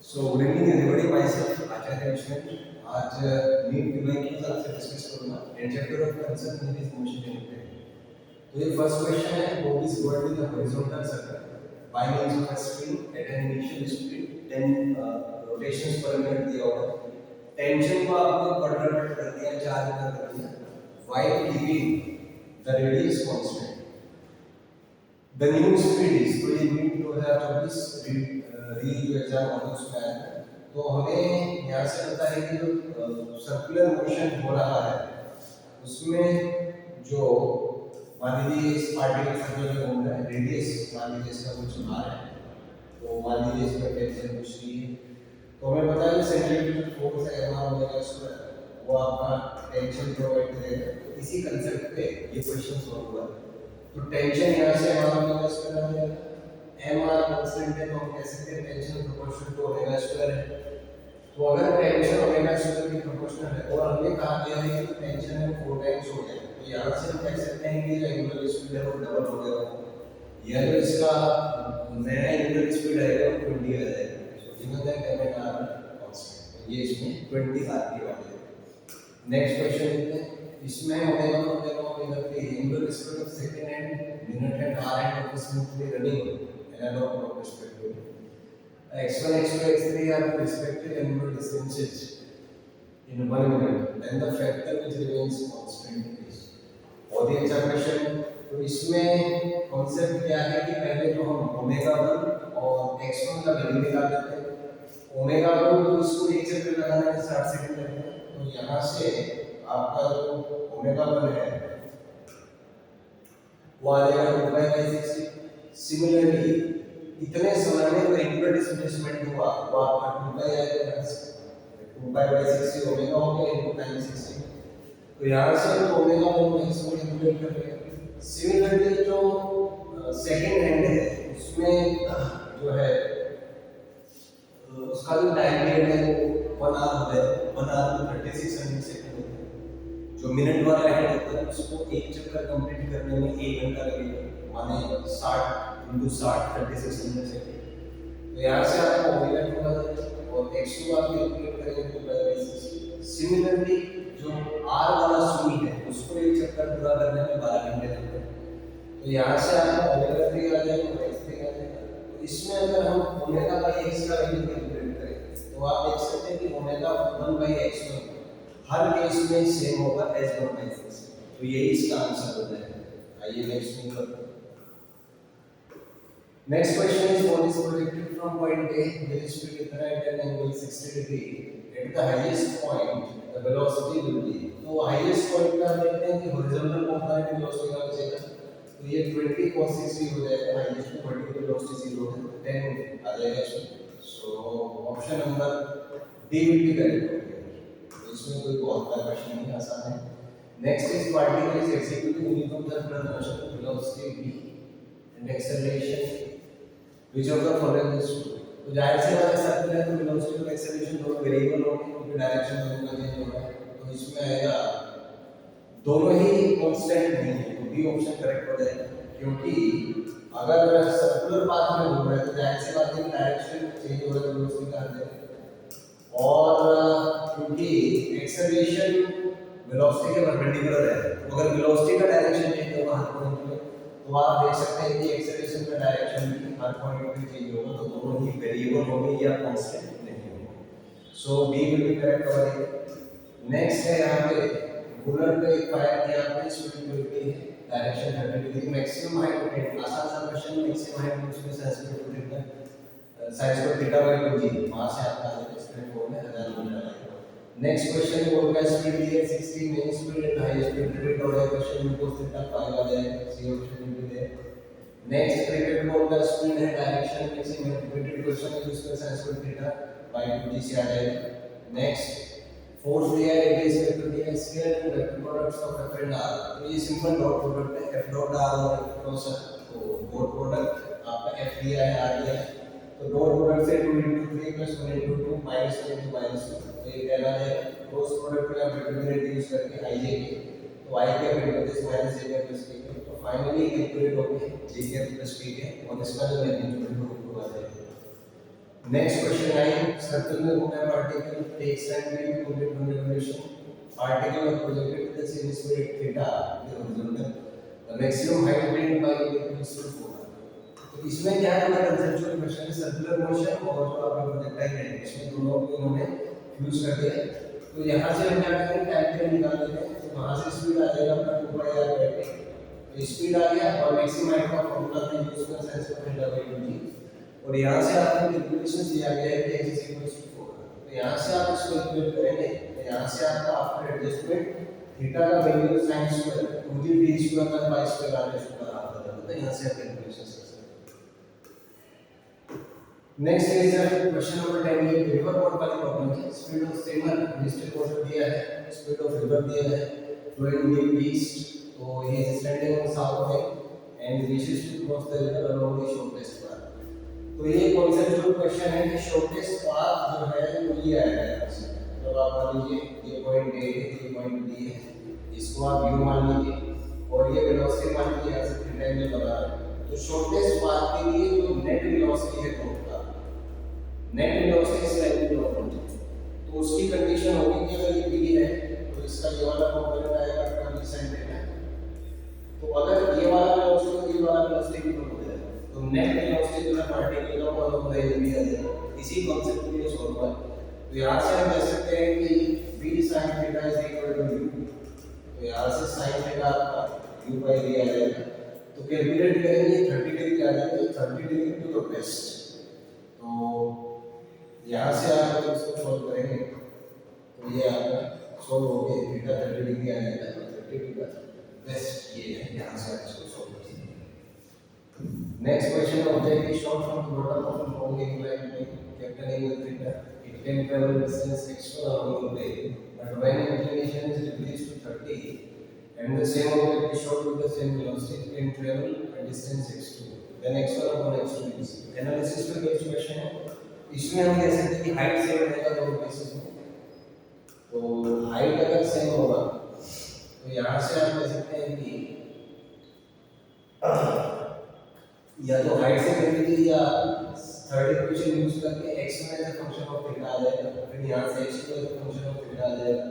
सो good evening everybody, myself Acharya Vishwanath. आज NEET विभाग की तरफ से डिस्कस करूंगा and chapter of concept NEET is motion unit. तो ये फर्स्ट क्वेश्चन है, what is word in the horizontal circle by means of a spring at an initial speed 10 rotations per minute दिया हुआ है। टेंशन को आपने quadrat कर दिया, 4 गुना कर दिया while keeping the radius constant. The new speed is, तो ये नीट 2024 री जो एग्जाम होगा उसमें आया है। तो हमें यहाँ से पता है कि जो सर्कुलर मोशन हो रहा है उसमें जो मान लीजिए इस पार्टिकल सर्कल में घूम रहा है, रेडियस मान लीजिए इसका कुछ r है, तो मान लीजिए इसमें टेंशन कुछ नहीं है, तो हमें पता है सेंट्रीफ्यूगल फोर्स है m ओमेगा स्क्वायर, वो आपका टेंशन प्रोवाइड करेगा। तो इसी कांसेप्ट पे ये क्वेश्चन सॉल्व हुआ। तो टेंशन यहाँ से m ओमेगा स्क्वायर आ जाएगा, m r कांस्टेंट है तो हम कह सकते हैं tension proportional to omega square है। तो अगर टेंशन ओमेगा स्क्वायर की प्रोपोर्शनल है और हमने कहा गया है कि टेंशन है 4 टाइम्स हो जाए, तो यहाँ से हम कह सकते हैं कि जो एंगुलर स्पीड है वो डबल हो गया। या तो इसका नया एंगुलर स्पीड आएगा वो 20 आ जाएगा। So given that m r constant, ये इसमें 20 r की वैल्यू है। नेक्स्ट क्वेश्चन देखते हैं। इसमें ओमेगा की angular speed of second and minute and r and of smoothly running analog respectively. x1, x2, x3 are respective angular distances in 1 minute, then the factor which remains constant is। और ये अच्छा question. तो इसमें concept क्या है कि पहले तो हम ओमेगा 1 और x1 का वैल्यू निकाल लेते हैं। ओमेगा 1 तो इसको एक चक्कर लगाने में 60 सेकंड लगते हैं, तो यहाँ से आपका जो ओमेगा 1 है वो आ जाएगा 2π/60। सिमिलरली इतने समय में जो एंगुलर डिस्प्लेसमेंट हुआ वो आपका 2π आएगा, 2π/60 ओमेगा हो गया इनटू टाइम 60। तो यहाँ से हम ओमेगा 1 को इसको कैलकुलेट कर रहे हैं। सिमिलरली जो सेकंड हैंड है उसमें जो है उसका जो टाइम पीरियड है वो 1 आवर है, 1 आवर में 3600 सेकंड होता है। जो मिनट वाला हैंड होता है उसको एक चक्कर कंप्लीट करने में 1 घंटा लगेगा, माने 60 into 60 3600 सेकंड। तो यहाँ से आपको ओमेगा 2 आ जाएगा और x2 आप कैलकुलेट करेंगे तो 2π/60। सिमिलरली जो r वाला सुई है उसको एक चक्कर पूरा करने में 12 घंटे लगते हैं। तो यहाँ से आपको ओमेगा 3 आ जाएगा और x3 आ जाएगा। तो इसमें अगर हम ओमेगा बाई x का वैल्यू कैलकुलेट करें तो आप देख सकते हैं कि ओमेगा 1/x1 हर केस में सेम होगा एज 1/6। तो यही इसका आंसर हो जाएगा। आइए नेक्स्ट मूव करते हैं। Next question is, what is projected from point A with speed इतना at an angle 60 degree at the highest point the velocity will be। तो highest point का देखते हैं कि horizontal component velocity का बचेगा, तो ये 20 cos 60 हो जाएगा, highest में vertical velocity 0 है, 10 आ जाएगा इसमें। So option number D will be correct। तो इसमें कोई बहुत बड़ा क्वेश्चन नहीं, आसान है। Next is particle is executing uniform circular motion with velocity v and acceleration which of the following is true। तो जाहिर सी बात है सर्कुलर तो वेलोसिटी और एक्सेलरेशन दोनों वेरिएबल होंगे क्योंकि डायरेक्शन दोनों का चेंज हो रहा है। तो इसमें आएगा दोनों ही कांस्टेंट नहीं है, तो बी ऑप्शन करेक्ट हो जाएगा। क्योंकि अगर सर्कुलर पाथ में घूम रहा है तो जाहिर सी बात है कि डायरेक्शन चेंज हो रहा है, वेलोसिटी का है। और क्योंकि एक्सेलरेशन वेलोसिटी के परपेंडिकुलर है, तो अगर वेलोसिटी का डायरेक्शन चेंज होगा हर पॉइंट पे तो आप देख सकते हैं कि एक्सेलरेशन का डायरेक्शन भी हर पॉइंट पे चेंज होगा, तो दोनों ही वेरिएबल होंगे या कांस्टेंट नहीं होंगे। सो बी विल बी करेक्ट हो जाएगा। नेक्स्ट है यहाँ पे बुलेट पे एक फायर किया आपने, स्पीड मिलती है, direction 30 degree, maximum height rotate. आसान सा क्वेश्चन, मैक्सिमम हाइट उसमें sine square theta sine square theta by 2g, वहां से आपका स्क्वायर फोर में 1000 मीटर आएगा। नेक्स्ट क्वेश्चन बोल रहा है स्पीड दिया 60 main speed and high speed relate हो रहा है, क्वेश्चन में cos थीटा 5 आ जाएगा, सी ऑप्शन में भी है। नेक्स्ट क्रिकेट बोल का स्पीड है, डायरेक्शन मैक्सिमम रिपीटेड क्वेश्चन है जिसका sin square theta by 2g से आ जाएगा। नेक्स्ट फोर्स दिया है, रेडियस वेक्टर दिया है, scalar and vector products of f and r। तो ये सिंपल डॉट प्रोडक्ट है, f डॉट r और f क्रॉस r। तो डॉट प्रोडक्ट आपका f दिया है, r दिया है, तो डॉट प्रोडक्ट से 2 * 3 + 1 * 2 - 1 * -1, तो ये कहना है क्रॉस प्रोडक्ट में आप डिटरमिनेंट यूज करके i j के, तो i के into this minus j plus k, तो फाइनली कैलकुलेट होगी j के प्लस k के और इसका जो मैग्नीट्यूड है वो आ जाएगा। नेक्स्ट क्वेश्चन 9 सर्कल में घूमना है particle takes time to complete one revolution particle और projected with the same speed theta the horizontal the maximum height attained by equals to 4। तो इसमें क्या है हमारा कंसेप्चुअल क्वेश्चन है सर्कुलर मोशन और जो आपका प्रोजेक्टाइल है इसमें दोनों को इन्होंने फ्यूज कर दिया है। तो यहाँ से हम क्या करेंगे टाइम पीरियड निकाल लेते हैं। तो वहाँ से स्पीड आ जाएगा अपना 2 पाई आर। तो स्पीड आ गया और मैक्सिमम हाइट का फॉर्मूला था यूज कर साइन स्क्वायर थीटा बाई 2 और यहाँ से आपको कैलकुलेशन दिया गया है कि x इक्वल्स टू 4। तो यहाँ से आप इसको इक्वेट करेंगे तो यहाँ से आपका आफ्टर एडजस्टमेंट थीटा का value sin square 2d square का पाई स्क्वायर आर स्क्वायर आता है। तो यहाँ से आप कैलकुलेशन कर सकते हैं। नेक्स्ट इज क्वेश्चन नंबर 10 ये रिवर बोट वाली प्रॉब्लम है। Speed of steamer district water दिया है, स्पीड ऑफ रिवर दिया है, फ्लोइंग ड्यू ईस्ट। तो he is standing on south bank and wishes to cross the river along the shortest path. तो ये कॉन्सेप्चुअल क्वेश्चन है कि शॉर्टेस्ट पाथ जो है वो ये आएगा। तो आप मान लीजिए ये पॉइंट ए है, ये पॉइंट बी है, इसको आप यू मान लीजिए और ये वेलोसिटी मान लीजिए यहाँ से थीटा एंगल बना रहा है। तो शॉर्टेस्ट पाथ के लिए जो नेट वेलोसिटी है बोट का, नेट वेलोसिटी इस लाइन की होगी। तो उसकी कंडीशन होगी कि अगर ये बी है तो इसका ये वाला कंपोनेंट आएगा आपका बी sin थीटा। तो अगर ये वाला वेलोसिटी और ये वाला वेलोसिटी इक्वल हो जाए तो नेट वेलोसिटी जो है पार्टिकल का वो होगा ये भी आ जाएगा। इसी कांसेप्ट के लिए सॉल्व हुआ है। तो यहाँ से हम कह सकते हैं कि b sin theta is equal to u। तो यहाँ से sin थीटा आपका u बाई v आ जाएगा। तो कैलकुलेट करेंगे 30 डिग्री आ जाएगा, 30 डिग्री टू द वेस्ट। तो यहाँ से आप अगर इसको सॉल्व करेंगे तो ये आपका सॉल्व हो गया, थीटा 30 डिग्री आ जाएगा। 30 डिग्री वेस्ट ये है, यहाँ से आप इसको सॉल्व करेंगे। Next question object is shot from the bottom of a long inclined plane, captain angle theta. It can travel distance x1 along the plane, but when inclination is decreased to 30 and the same object is shot with the same velocity, it can travel a distance x2. Then x1 upon x2 is analysis पे based question है। इसमें हम कह सकते हैं कि height same रहेगा दोनों केसेस में। तो हाइट अगर सेम होगा तो यहाँ से आप कह सकते हैं कि या तो हाइट से कर लीजिए या थर्ड इक्वेशन यूज करके x1 as a function of theta आ जाएगा, फिर यहाँ से x2 as a function of theta आ जाएगा।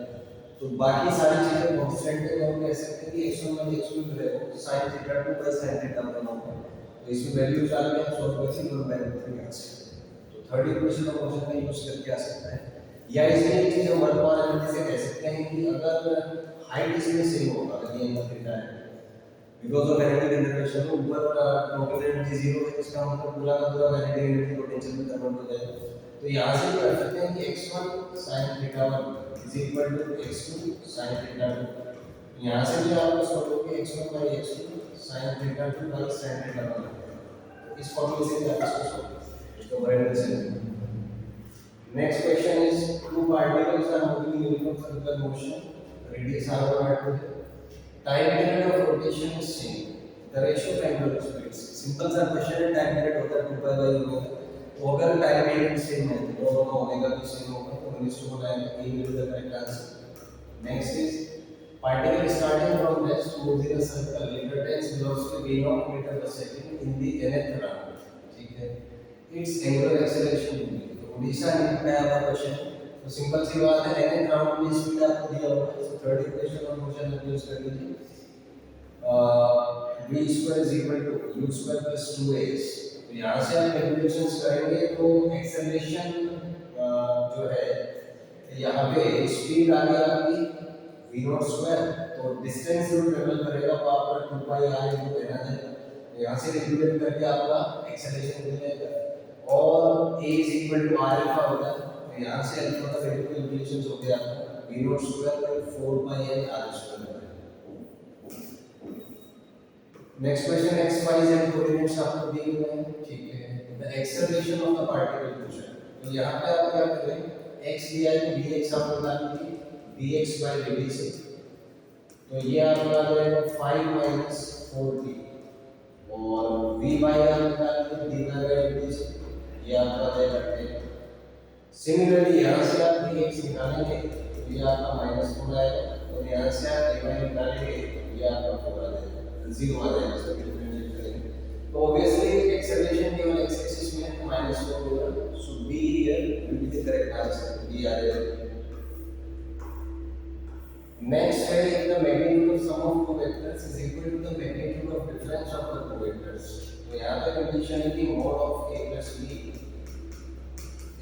तो बाकी सारी चीजें कांस्टेंट है तो हम कह सकते हैं कि x1 माइनस x2 जो है वो sin theta 2 by sin theta बना होगा। तो इसमें वैल्यू डाल के हम सॉल्व कर सकते हैं बाय यहाँ से। तो थर्ड इक्वेशन ऑफ फंक्शन का यूज करके आ सकता है। या इसमें एक चीज हम वन पावर से कह सकते हैं कि अगर हाइट इसमें सेम होगा, अगर ये एंगल थीटा है बिकॉज़ ऑफ काइनेटिक इंटरैक्शन ऊपर टोटल एनर्जी 0 है, इसका मतलब पूरा का पूरा काइनेटिक एनर्जी पोटेंशियल में कन्वर्ट हो जाएगा। तो यहाँ से कर सकते हैं कि x1 sin theta 1 is equal to x2 sin theta 2। यहाँ से भी आप सॉल्व करोगे x1 by x2 sin theta 2 by sin theta 1। तो इस फॉर्मूले से आप इसको सॉल्व करें, इसको बराबर से। Next question is two particles are moving in uniform circular motion, radius r1 r2 है। Time period of rotation is same. The ratio of angular speeds. Simple सा क्वेश्चन है, टाइम पीरियड होता है 2 पाई बाई ओमेगा। तो अगर time period same है तो दोनों ओमेगा भी सेम होगा, तो 1:1 आएगा। ये will be the correct answer. Next is particle starting from rest moves in a circle it attains velocity v0 metre per second in the nth round। ठीक है, its angular acceleration will be। तो उड़ीसा ने बताया हुआ question. तो simple सी बात है, nth round में स्पीड आपको दिया हुआ है। तो थर्ड इक्वेशन ऑफ मोशन आप यूज कर लीजिए, v square is equal to u square plus 2x। तो यहाँ से आप कैलकुलेशंस करेंगे तो एक्सेलरेशन जो है यहाँ पे स्पीड आ गया आपकी v0 स्क्वायर। तो डिस्टेंस जो ट्रेवल करेगा वो आपका 2 पाई r इनटू n आ जाएगा। यहाँ से कैलकुलेट करके आपका एक्सेलरेशन मिल जाएगा और a is equal to r alpha होता है। यहाँ से अल्फा का वैल्यू कैलकुलेशंस हो गया आपका v0 square by 4 pi n r square. Next question x y z coordinates आपको दिए हुए हैं। ठीक है, the acceleration of the particle motion. तो यहाँ पे आप क्या करें, x दिया है तो dx आप बता दीजिए dx बाय dt से। तो ये आपका आ जाएगा 5 - 4t और v बाय r निकाल के d बाय dt से ये आपका आ जाएगा 10। सिमिलरली यहाँ से आप dx निकालेंगे तो ये आपका -4 आएगा और यहाँ से आप dy निकालेंगे तो ये आपका 4 आ जाएगा, 0 आ जाएगा। सो डिफरेंशिएट करेंगे तो ऑब्वियसली एक्सेलरेशन केवल x एक्सिस में -4 होगा। सो b ये आ जाएगा। नेक्स्ट है if the magnitude of sum of two vectors is equal to the magnitude of difference of the two vectors। तो यहाँ पे कंडीशन है कि mod of a plus b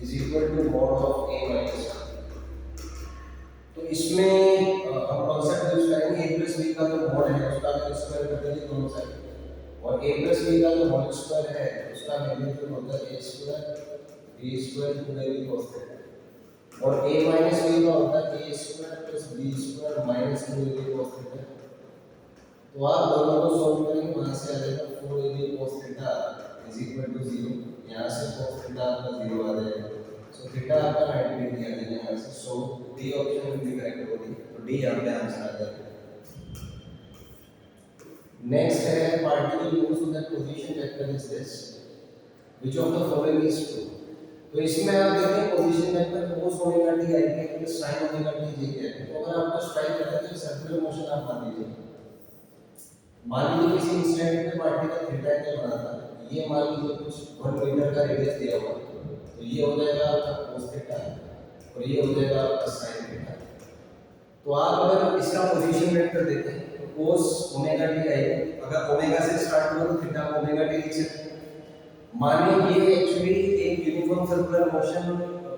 is equal to mod of a minus b। तो इसमें हम concept use करेंगे a plus b का जो mod है उसका अगर स्क्वायर कर देंगे दोनों साइड, और a plus b का जो होल स्क्वायर है उसका मैग्नीट्यूड होता है a स्क्वायर b स्क्वायर पूरे भी cos थीटा, और a माइनस b का होता है a square plus b square minus 2ab cos theta. तो आप दोनों को सॉल्व करेंगे, वहां से आ जाएगा 4ab cos theta is equal to 0, यहां से cos थीटा आपका 0 आ जाएगा। सो थीटा आपका 90 डिग्री आ जाएगा यहां से। So D option will be correct होगी, तो डी यहां पे आंसर आ जाएगा। नेक्स्ट है particle moves in the position vector is this, which of the following is true. तो इसमें आप देखें position vector cos omega T I के प्लस sin ओमेगा टी जे के है। तो अगर आपको स्ट्राइक करना है तो सर्कुलर मोशन आप मान लीजिए, किसी इंस्टेंट पे पार्टिकल थीटा एंगल बना था, ये मान लीजिए कुछ 1 मीटर का रेडियस दिया हुआ, तो ये हो जाएगा आपका cos थीटा और ये हो जाएगा आपका sin थीटा। तो आप अगर इसका पोजीशन वेक्टर देखें तो cos ओमेगा टी आई, अगर ओमेगा से स्टार्ट हुआ तो थीटा को ओमेगा टी लिख सकते हैं। मानिए ये एक्चुअली एक यूनिफॉर्म सर्कुलर मोशन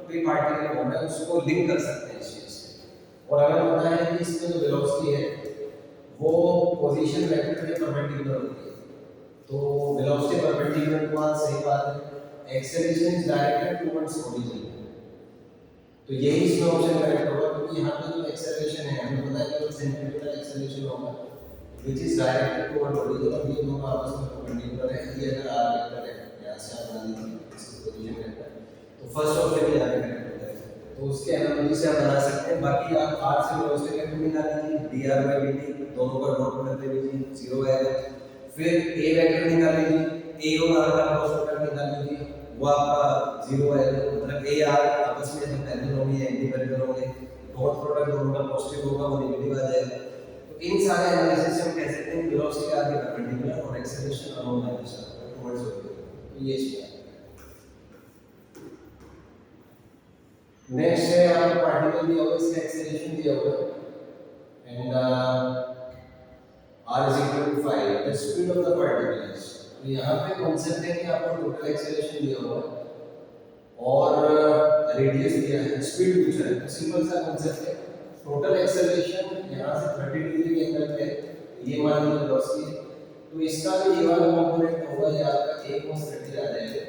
पे पार्टिकल हो रहा है, उसको लिंक कर सकते हैं इस चीज से, और हमें पता है कि इसमें जो वेलोसिटी है वो पोजीशन वेक्टर के परपेंडिकुलर होती है। तो वेलोसिटी परपेंडिकुलर टू आर सही बात है, acceleration is directed towards origin, तो यही इसमें ऑप्शन करेक्ट होगा, क्योंकि यहाँ पे जो एक्सेलरेशन है हमें पता है कि सेंट्रीपिटल एक्सेलरेशन होगा which is directed toward origin, और ये दोनों आपस में परपेंडिकुलर है। ये अगर आर वेक्टर है यहाँ से आप बना लीजिए इस पोजीशन वेक्टर, तो फर्स्ट ऑप्शन ये आगे करेक्ट हो जाएगा। तो उसके एनालॉजी से आप बना सकते हैं। बाकी आप आर से वेलोसिटी वेक्टर निकाल लीजिए, dr by dt दोनों का डॉट प्रोडक्ट ले लीजिए, 0 आएगा। फिर a वेक्टर निकाल लीजिए, a और r का क्रॉस प्रोडक्ट निकाल लीजिए, वो आपका 0 आएगा। मतलब a r आपस में जब पैरेलल होंगे या एंटी-पैरेलल होंगे, डॉट प्रोडक्ट दोनों का पॉजिटिव होगा, वो नेगेटिव आ जाएगा। तो इन सारे एनालिसिस से हम कह सकते हैं वेलोसिटी आगे परपेंडिकुलर और acceleration along direction towards origin. तो ये इसमें नेक्स्ट है आपका पार्टिकल दिया हुआ, इसका एक्सेलरेशन दिया हुआ है and r is equal to 5, the speed of the particle is। तो यहाँ पे कॉन्सेप्ट है कि आपको टोटल एक्सेलरेशन दिया हुआ है और रेडियस दिया है, स्पीड पूछा है। तो सिंपल सा कॉन्सेप्ट है, टोटल एक्सेलरेशन यहाँ से 30 डिग्री के एंगल पे ये मान लीजिए वेलोसिटी है, तो इसका जो ये वाला कंपोनेंट होगा ये आपका a cos 30 आ जाएगा,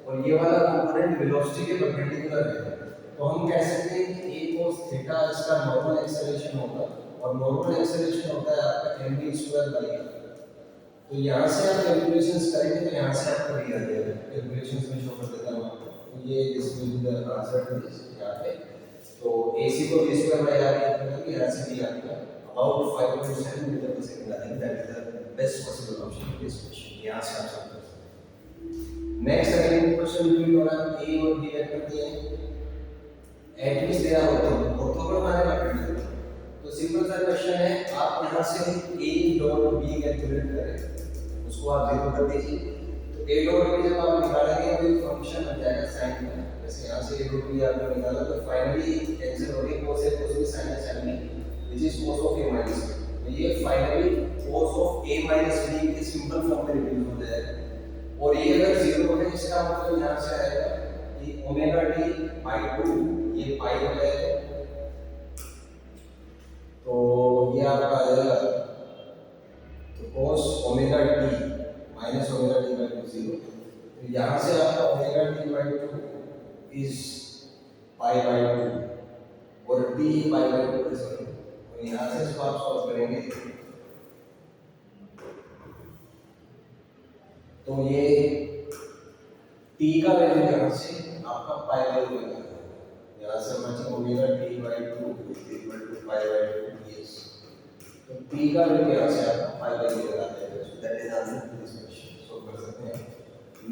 और ये वाला कंपोनेंट वेलोसिटी के परपेंडिकुलर है। तो हम कह सकते हैं कि a cos थीटा इसका नॉर्मल एक्सेलरेशन होगा, और नॉर्मल एक्सेलरेशन होता है आपका mv स्क्वायर बाई r। तो यहाँ से आप कैलकुलेशंस करेंगे तो यहाँ से आपको ये आ जाएगा, कैलकुलेशंस में शो कर देता हूँ आपको। तो ये this will be the answer to this यहाँ पे। तो ac को v स्क्वायर बाई r करके यहाँ से भी आपका अबाउट 5.7 मीटर पर सेकंड आ जाएगा। That is the best possible option for this question. यहाँ से आप सॉल्व कर सकते हैं। नेक्स्ट अगेन क्वेश्चन रिपीट हो रहा है, a और b वेक्टर दिए हैं, एट लीस्ट दे रहा होता है ऑर्थोगोनल माने परपेंडिकुलर। तो सिंपल सा क्वेश्चन है, आप यहाँ से a डॉट b कैलकुलेट करें, उसको आप 0 कर दीजिए। तो a डॉट b जब आप निकालेंगे तो एक फंक्शन बन जाएगा sin का, जैसे यहाँ से a डॉट b आपने निकाला तो फाइनली कैंसिल हो गई cos a cos b sin a sin b which is cos of a minus b। तो ये finally cos of a minus b के सिंपल फॉर्म में रिड्यूस हो जाएगा, और ये अगर 0 है इसका मतलब यहाँ से आएगा कि ओमेगा t बाय 2 ये पाई हो जाएगा। तो ये आपका आ जाएगा तो cos omega t minus omega t by 2 0। तो यहाँ से आपका omega t by 2 is pi by 2 और t पाई बाय 2 है सॉरी। तो यहाँ से इसको आप सॉल्व करेंगे तो ये t का वैल्यू यहाँ से आपका पाई बाय 2 है, यहाँ से बचा omega t by 2 equal to pi by 2 yes। तो t का वैल्यू यहाँ से आपका पाई बाय 2 आ जाएगा। So that is answer to this question. So कर सकते हैं।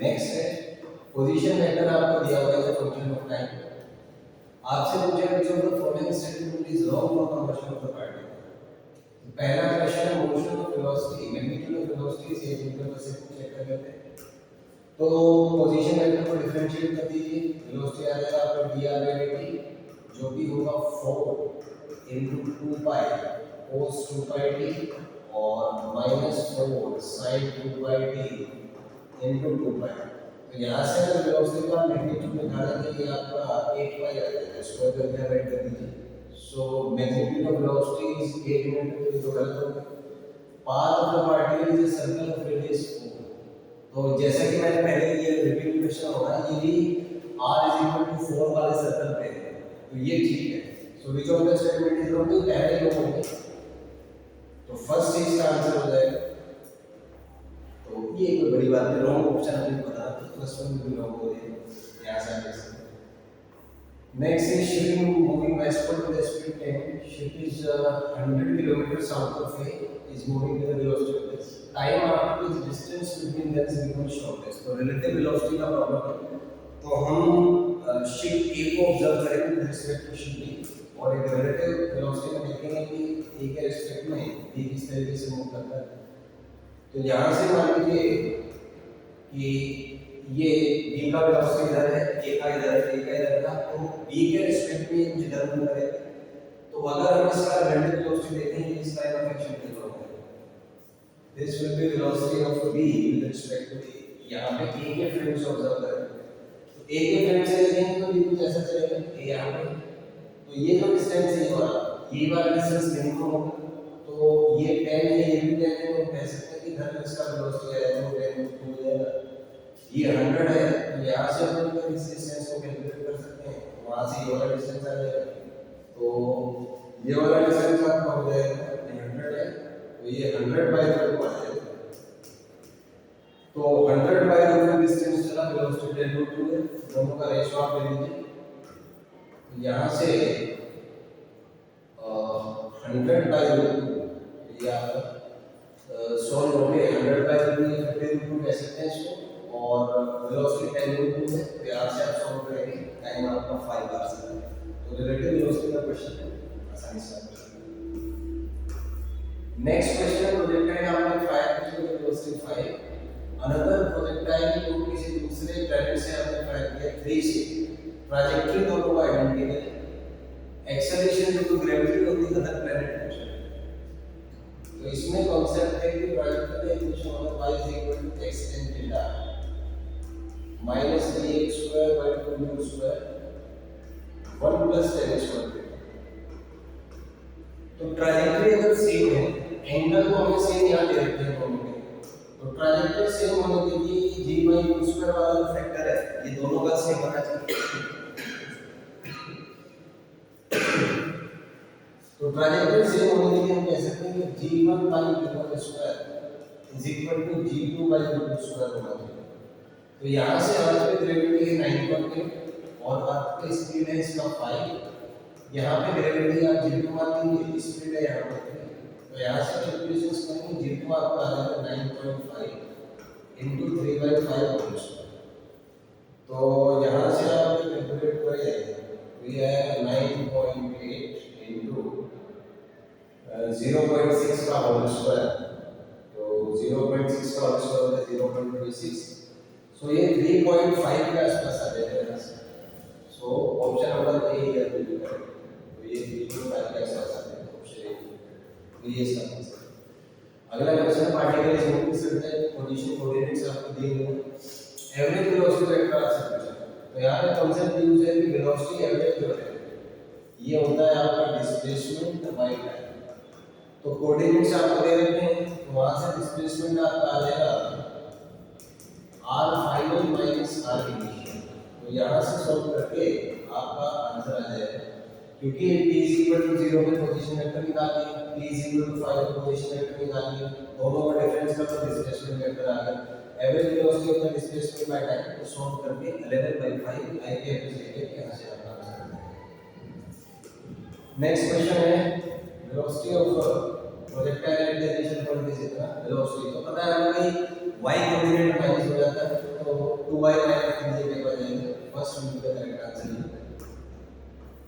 नेक्स्ट है पोजीशन वेक्टर आपको दिया हुआ है फंक्शन ऑफ टाइम। आपसे पूछा है which of the following statement is wrong for the motion of the particle। पहला क्वेश्चन है motion of velocity, magnitude of velocity से 1 मीटर पर सेकंड चेक कर लेते हैं। तो पोजीशन वेक्टर को डिफरेंशिएट कर दीजिए, वेलोसिटी आ जाएगा आपका dr by dt जो भी होगा 4 इंटू 2 पाई कोस 2 पाई टी और -4 साइन 2 पाई टी इंटू 2 पाई। तो यहाँ से अगर वेलोसिटी का मैग्नीट्यूड निकालेंगे ये आपका 8 पाई आ जाएगा, स्क्वायर करके ऐड कर दीजिए। So magnitude of velocity is 8 metre, तो गलत हो गया। Path of the particle is a circle of radius 4। तो जैसा कि मैंने पहले ये रिपीट क्वेश्चन होगा, ये भी r इज इक्वल टू 4 वाले सर्कल पे है, तो ये ठीक है। So which of the statement is wrong, पहले ही होंगे, तो फर्स्ट चीज का आंसर हो जाएगा। तो ये कोई बड़ी बात नहीं, रॉन्ग ऑप्शन अभी बता दो, फर्स्ट वन भी रॉन्ग हो रही है, यहां से आगे से। Next is ship moving westward with speed 10, ship is 100 kilometre south of A, is moving with the velocity of this. Time after this distance between them is become shortest. तो relative velocity का problem है, तो हम ship A को observe करेंगे with respect to ship B, और एक relative velocity में देखेंगे कि ए के रिस्पेक्ट में बी किस तरीके से मूव करता है। तो यहाँ से मान लीजिए कि ये बी का वेलोसिटी इधर है, ए का इधर है, ए का इधर था, तो बी के रिस्पेक्ट में जिधर मूव करेगा, तो अगर हम इसका relative velocity देखेंगे इस लाइन ऑफ एक्शन के दौरान, this will be velocity of b with respect to a। यहाँ पे a के फ्रेम से ऑब्जर्व करें, तो a के फ्रेम से देखेंगे तो b कुछ ऐसा चलेगा, a यहाँ पे, तो ये जो डिस्टेंस है ये वाला डिस्टेंस नहीं होगा, तो ये 10 है, ये भी 10 है, तो कह सकते हैं कि इधर इसका वेलोसिटी है तो 10 हो जाएगा। ये 100 है, तो यहाँ से हम लोग इस डिस्टेंस को कैलकुलेट कर सकते हैं, वहाँ से ये वाला डिस्टेंस आ जाएगा, तो ये वाला डिस्टेंस आपका हो जाएगा 100 है, तो ये 100/2 आ जाएगा। तो 100/2 डिस्टेंस चला, वेलोसिटी 10/2 है, दोनों का रेशियो आप ले लीजिए। तो यहाँ से 100/2 ये आपका सॉल्व हो गया, 100/2 या 50/2 कह सकते हैं इसको, और वेलोसिटी 10/2 है, तो यहाँ से आप सॉल्व करेंगे, टाइम आपका 5 आवर्स है। तो रिलेटिव वेलोसिटी का क्वेश्चन है, आसानी से आप कर सकते हैं। नेक्स्ट क्वेश्चन, प्रोजेक्टाइल आपने फायर की वेलोसिटी 5, अनदर प्रोजेक्टाइल को किसी दूसरे प्लैनेट से आपने फायर किया 3 से, ट्रैजेक्टरी दोनों का आइडेंटिकल है, एक्सेलरेशन जो ग्रेविटी होती है अदर प्लैनेट में, तो इसमें कांसेप्ट है कि ट्रैजेक्टरी का इक्वेशन होगा y = x tan theta - bx² / 2u² 1 + tan²। तो ट्रैजेक्टरी अगर सेम है, एंगल को हमें सेम यहाँ दे रखते हैं दोनों के, तो ट्रैजेक्टरी सेम होने के लिए g/u² वाला जो फैक्टर है ये दोनों का सेम होना चाहिए। तो ट्रैजेक्टरी सेम होने के लिए हम कह सकते हैं कि g1/u² = g2/u² होना चाहिए। तो यहाँ से अर्थ पे ग्रेविटी है 9.8 और अर्थ पे स्पीड है इसका 5, यहाँ पे ग्रेविटी आप g2 मान लीजिए, स्पीड है यहाँ पे, तो यहाँ से कैलकुलेशंस करेंगे, g2 आपका आ जाएगा 9.5 × 3/5 तो यहाँ से आप कैलकुलेट करें तो ये आएगा 9.8 × 0.6 का होल स्क्वायर, तो 0.6 का होल स्क्वायर होता है 0.36, सो ये 3.5 के आसपास आ जाएगा यहाँ से। सो ऑप्शन नंबर ए है, तो ये 3.5 के आसपास आ जाएगा ऑप्शन ए, तो ये इसका आंसर। अगला question, particle is moving certain position coordinates आपको दिए हुए हैं, एवरेज वेलोसिटी वेक्टर आपसे पूछा, तो यहाँ पे कांसेप्ट यूज है कि वेलोसिटी एवरेज जो है ये होता है आपका डिस्प्लेसमेंट बाय टाइम। तो कोऑर्डिनेट्स आपको दे रखे हैं, तो वहां से डिस्प्लेसमेंट आपका आ जाएगा r final minus r initial, तो यहाँ से सॉल्व करके आपका आंसर आ जाएगा, क्योंकि t = 0 पे पोजीशन वेक्टर निकालिए, t = 5 पे पोजीशन वेक्टर निकालिए, दोनों का डिफरेंस का तो डिस्प्लेसमेंट वेक्टर आ गया, average velocity of the displacement by time को सॉल्व करके 11/5 आई के एप्रोक्सीमेट यहाँ से आपका आंसर आ जाएगा। नेक्स्ट क्वेश्चन है, वेलोसिटी ऑफ प्रोजेक्टाइल डायरेक्शन पर दिस इतना वेलोसिटी, तो पता है हमें y कोऑर्डिनेट माइनस हो जाता है, तो 2y माइनस कीजिए क्या हो जाएगा, फर्स्ट वन का करेक्ट आंसर।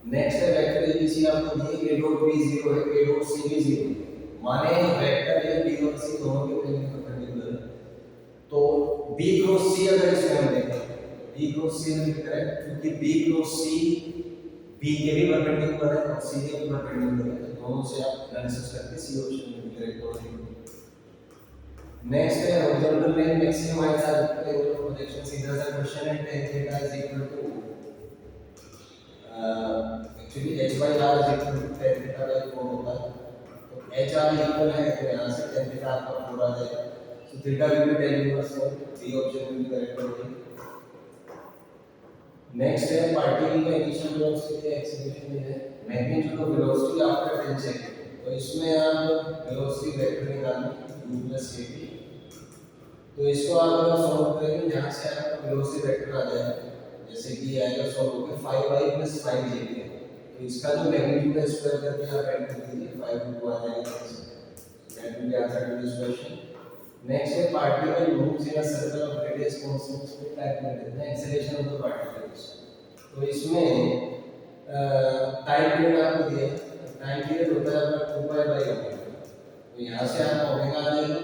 नेक्स्ट है वेक्टर ABC आपको दिए, a.b 0 है, a.c भी 0 है, माने वेक्टर है b और c दोनों के प्लेन में परपेंडिकुलर है, तो b क्रॉस c अगर इसमें हम देखें b क्रॉस c में करेक्ट, क्योंकि b क्रॉस c डी के भी परपेंडिकुलर है और सी के भी परपेंडिकुलर है, तो दोनों से आप एनालिसिस करके सी ऑप्शन में भी करेक्ट हो जाएगा। नेक्स्ट है horizontal line maximum height are equal angle of projection. सीधा सा क्वेश्चन है tan theta is equal to actually h by r is equal to tan theta by 4 होता है, तो h r इक्वल है तो यहां से tan थीटा आपका 4 आ जाएगा, तो theta will be tan inverse of B option will be correct हो जाएगा। नेक्स्ट है पार्टिकल का इनिशियल वेलोसिटी एक्सेलरेशन है magnitude of velocity after 10 second, तो इसमें आप वेलोसिटी वेक्टर निकालना u plus at, तो इसको आप अगर सॉल्व करेंगे जहां से आपका वेलोसिटी वेक्टर आ जाएगा, जैसे कि आएगा सॉल्व होकर 5y plus 5j, तो इसका जो मैग्नीट्यूड है स्क्वायर करके आप ऐड कर दीजिए 5 into आ जाएगा, that will be answer to this question. Next है particle moves in a circle of radius constant speed calculate करते हैं एक्सेलरेशन ऑफ द पार्टिकल्स, तो इसमें टाइम पीरियड आपको दिया है, टाइम पीरियड होता है आपका 2 by ओमेगा, तो यहाँ से आप ओमेगा आ जाएगा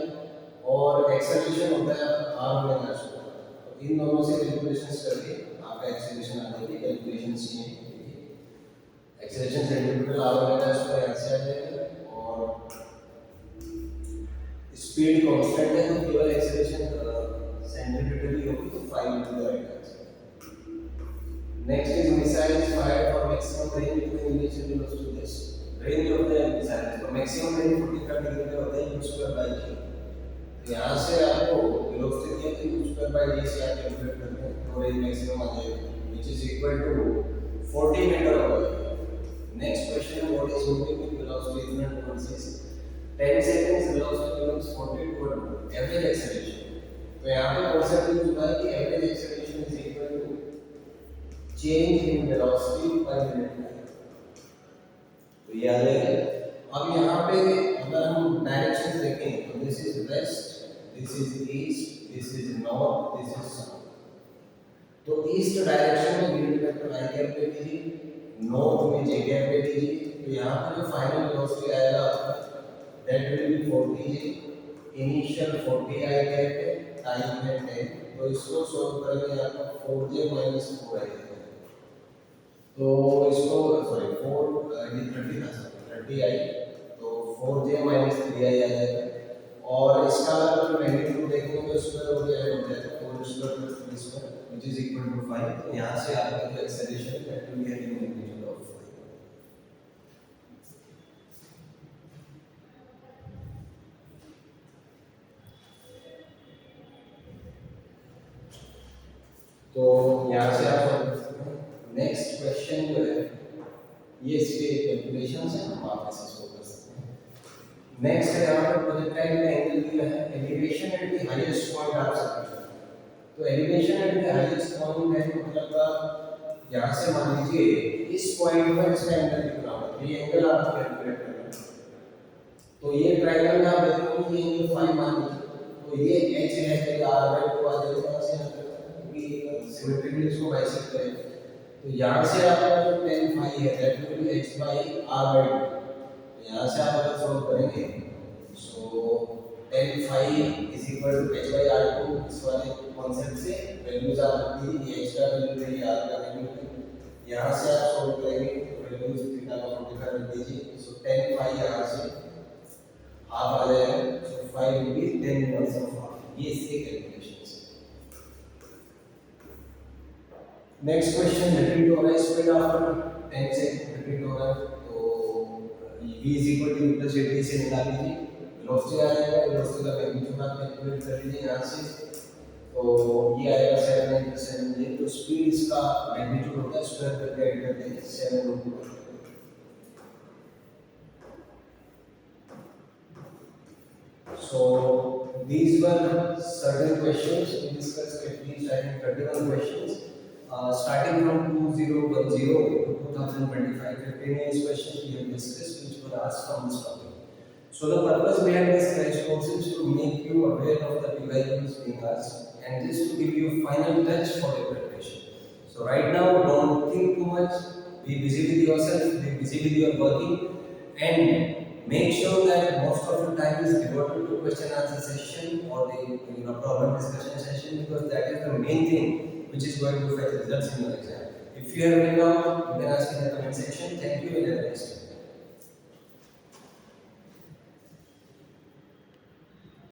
और एक्सेलरेशन होता है आपका r ओमेगा स्क्वायर, तो इन दोनों से कैलकुलेशंस करके आपका एक्सेलरेशन आ जाएगी, कैलकुलेशंस ये acceleration centimetre r omega square यहाँ से आ जाएगा और स्पीड कांस्टेंट है तो केवल एक्सेलरेशन सेंटीमीटर ही होगी, तो 5 into the right answer। Next is missile is fired for maximum range between initial velocity to this range of the missile, तो maximum range 45 डिग्री का होता है u square by g, तो यहाँ से आपको वेलोसिटी दिया तो u square by g से आप कैलकुलेट करते हैं तो रेंज मैक्सिमम आ जाएगा which is equal to 40 metre होगा। Next question what is moving with velocity given to 10 seconds velocity becomes 40 to average acceleration, तो यहाँ पे कॉन्सेप्ट यूज होता है कि average acceleration is equal to change in velocity पर minute, तो ये आ जाएगा। अब यहाँ पे अगर हम डायरेक्शंस देखें तो this is west, this is east, this is north, this is south, तो ईस्ट डायरेक्शन में यूनिट वेक्टर आई कैप ले लीजिए, नॉर्थ में जे कैप ले लीजिए, तो यहाँ पे जो फाइनल वेलोसिटी आएगा आपका that will B 40j, initial 40 I cap है, टाइम है 10, तो इसको सॉल्व करेंगे आपका 4j minus 4 आएगा, तो इसको सॉरी 4 ये 30 था, 30 आई, तो 4j minus 3i आ जाएगा और इसका अगर मैग्नीट्यूड देखेंगे तो स्क्वायर हो जाएगा 4 square plus 3 square which is equal to 5, तो यहां से आपका जो acceleration that will be having magnitude of 5। तो यहाँ से आप नेक्स्ट क्वेश्चन जो है ये इसके कैलकुलेशंस हैं, हम आप ऐसे सॉल्व कर सकते हैं। नेक्स्ट है यहाँ पर प्रोजेक्टाइल का एंगल दिया है, elevation at the highest point आप सकते हैं, तो elevation at the highest point है मतलब यहाँ से मान लीजिए इस पॉइंट पर इसका एंगल कितना होगा, तो ये एंगल आपको कैलकुलेट करना है, तो ये ट्रायंगल में आप देखोगे ये एंगल 5 मान लीजिए, तो ये h है तो r/2 आ जाएगा, सिमेट्रिकली इसको बाइसेक्ट करें, तो यहाँ से आपका जो tan phi है that will B h by r/2, तो यहाँ से आप अगर सॉल्व करेंगे so tan phi is equal to h by r/2, इस वाले कॉन्सेप्ट से वैल्यूज आप रख दीजिए, h का वैल्यू है r का वैल्यू, यहाँ से आप सॉल्व करेंगे तो वैल्यूज थीटा का 45 रख दीजिए, सो tan phi यहाँ से हाफ आ जाएगा, सो phi will be 10 inverse of half, ये इसके कैलकुलेशन। नेक्स्ट क्वेश्चन रिपीट हो रहा है, स्पीड आफ्टर 10 सेकंड रिपीट हो रहा है, तो v is equal to u plus at से निकाल लीजिए, वेलोसिटी आ जाएगा, वेलोसिटी का मैग्नीट्यूड आप कैलकुलेट कर लीजिए यहाँ से, तो ये आएगा 7 तो स्पीड इसका मैग्नीट्यूड होता है स्क्वायर करके ऐड कर देंगे 7 So these were certain questions we discussed, at least I think 31 questions. Starting from 2010 to 2025, 15 years questions we have discussed which were asked from this topic. So the purpose behind this crash course is to make you aware of the devices being asked and just to give you a final touch for your preparation. So right now, don't think too much, be busy with yourself, be busy with your working, and make sure that most of your time is devoted to question answer session or the problem discussion session, because that is the main thing which is going to fetch results in your exam. If you have any doubt, you can ask in the comment section. Thank you.